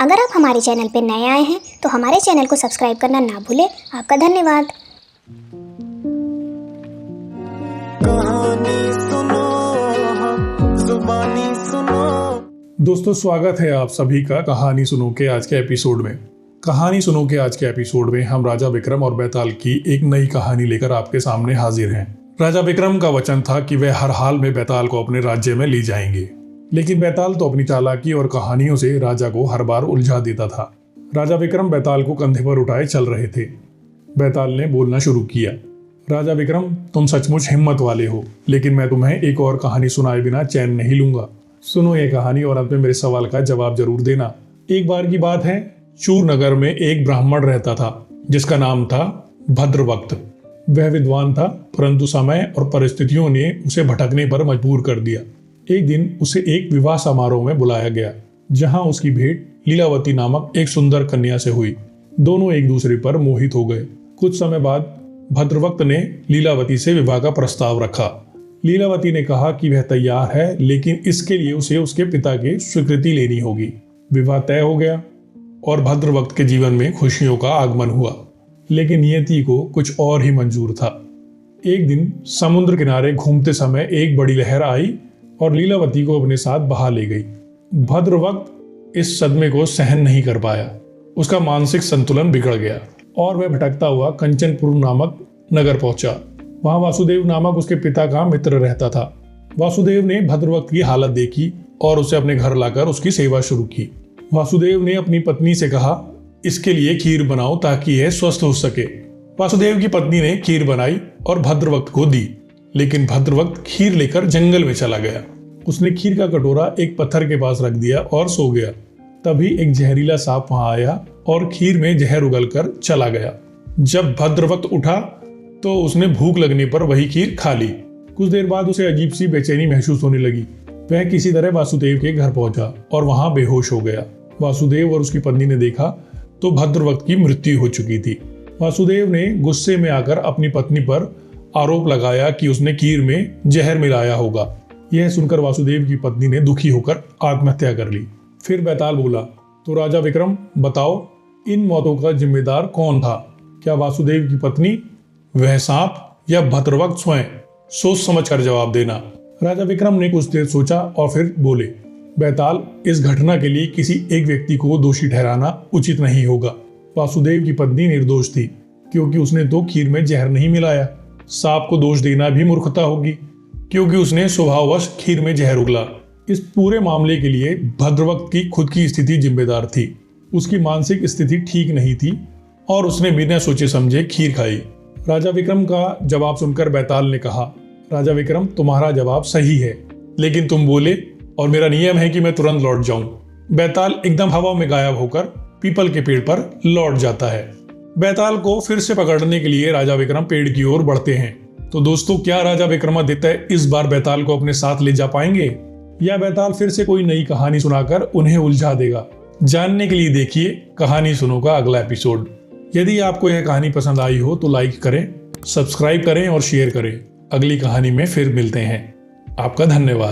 अगर आप हमारे चैनल पर नए आए हैं तो हमारे चैनल को सब्सक्राइब करना ना भूलें। आपका धन्यवाद। कहानी सुनो, जुबानी सुनो। दोस्तों, स्वागत है आप सभी का कहानी सुनो के आज के एपिसोड में। कहानी सुनो के आज के एपिसोड में हम राजा विक्रम और बैताल की एक नई कहानी लेकर आपके सामने हाजिर हैं। राजा विक्रम का वचन था कि वह हर हाल में बैताल को अपने राज्य में ले जाएंगे, लेकिन बैताल तो अपनी चालाकी और कहानियों से राजा को हर बार उलझा देता था। राजा विक्रम बैताल को कंधे पर उठाए चल रहे थे। बैताल ने बोलना शुरू किया। राजा विक्रम, तुम सचमुच हिम्मत वाले हो, लेकिन मैं तुम्हें एक और कहानी सुनाए बिना चैन नहीं लूंगा। सुनो ये कहानी और अंत में मेरे सवाल का जवाब जरूर देना। एक बार की बात है, चूर नगर में एक ब्राह्मण रहता था जिसका नाम था भद्रवक्त। वह विद्वान था, परंतु समय और परिस्थितियों ने उसे भटकने पर मजबूर कर दिया। एक दिन उसे एक विवाह समारोह में बुलाया गया, जहां उसकी भेंट लीलावती नामक एक सुंदर कन्या से हुई। दोनों एक दूसरे पर मोहित हो गए। कुछ समय बाद भद्रवक्त ने लीलावती से विवाह का प्रस्ताव रखा। लीलावती ने कहा कि वह तैयार है, लेकिन इसके लिए उसे उसके पिता की स्वीकृति लेनी होगी। विवाह तय हो गया और भद्रवक्त के जीवन में खुशियों का आगमन हुआ, लेकिन नियति को कुछ और ही मंजूर था। एक दिन समुद्र किनारे घूमते समय एक बड़ी लहर आई और लीलावती को अपने साथ बहा ले गई। भद्रवक्त इस सदमे को सहन नहीं कर पाया। उसका मानसिक संतुलन बिगड़ गया और वह भटकता हुआ कंचनपुर नामक नगर पहुंचा। वहां वासुदेव नामक उसके पिता का मित्र रहता था। वासुदेव ने भद्रवक्त की हालत देखी और उसे अपने घर लाकर उसकी सेवा शुरू की। वासुदेव ने अपनी पत्नी से कहा, इसके लिए खीर बनाओ ताकि यह स्वस्थ हो सके। वासुदेव की पत्नी ने खीर बनाई और भद्रवक्त को दी, लेकिन भद्रवक्त खीर लेकर जंगल में चला गया। उसने खीर का कटोरा एक पत्थर के पास रख दिया और सो गया। तभी एक जहरीला सांप वहां आया और खीर में जहर उगलकर चला गया। जब भद्रवक्त उठा तो उसने भूख लगने पर वही खीर खा ली। कुछ देर बाद उसे अजीब सी बेचैनी महसूस होने लगी। वह किसी तरह वासुदेव के घर पहुंचा और वहां बेहोश हो गया। वासुदेव और उसकी पत्नी ने देखा तो भद्रवक्त की मृत्यु हो चुकी थी। वासुदेव ने गुस्से में आकर अपनी पत्नी पर आरोप लगाया कि उसने खीर में जहर मिलाया होगा। यह सुनकर वासुदेव की पत्नी ने दुखी होकर आत्महत्या कर ली। फिर बैताल बोला, तो राजा विक्रम बताओ, इन मौतों का जिम्मेदार कौन था? क्या वासुदेव की पत्नी, वह सांप, या भद्रवक्त स्वयं? सोच समझ कर जवाब देना। राजा विक्रम ने कुछ देर सोचा और फिर बोले, बैताल, इस घटना के लिए किसी एक व्यक्ति को दोषी ठहराना उचित नहीं होगा। वासुदेव की पत्नी निर्दोष थी, क्योंकि उसने तो खीर में जहर नहीं मिलाया। सांप को दोष देना भी मूर्खता होगी, क्योंकि उसने स्वभाववश खीर में जहर उगला। इस पूरे मामले के लिए भद्रवक्त की खुद की स्थिति जिम्मेदार थी। उसकी मानसिक स्थिति ठीक नहीं थी और उसने बिना सोचे समझे खीर खाई। राजा विक्रम का जवाब सुनकर बैताल ने कहा, राजा विक्रम, तुम्हारा जवाब सही है, लेकिन तुम बोले और मेरा नियम है कि मैं तुरंत लौट जाऊं। बैताल एकदम हवा में गायब होकर पीपल के पेड़ पर लौट जाता है। बैताल को फिर से पकड़ने के लिए राजा विक्रम पेड़ की ओर बढ़ते हैं। तो दोस्तों, क्या राजा विक्रमादित्य इस बार बैताल को अपने साथ ले जा पाएंगे, या बैताल फिर से कोई नई कहानी सुनाकर उन्हें उलझा देगा? जानने के लिए देखिए कहानी सुनो का अगला एपिसोड। यदि आपको यह कहानी पसंद आई हो तो लाइक करें, सब्सक्राइब करें और शेयर करें। अगली कहानी में फिर मिलते हैं। आपका धन्यवाद।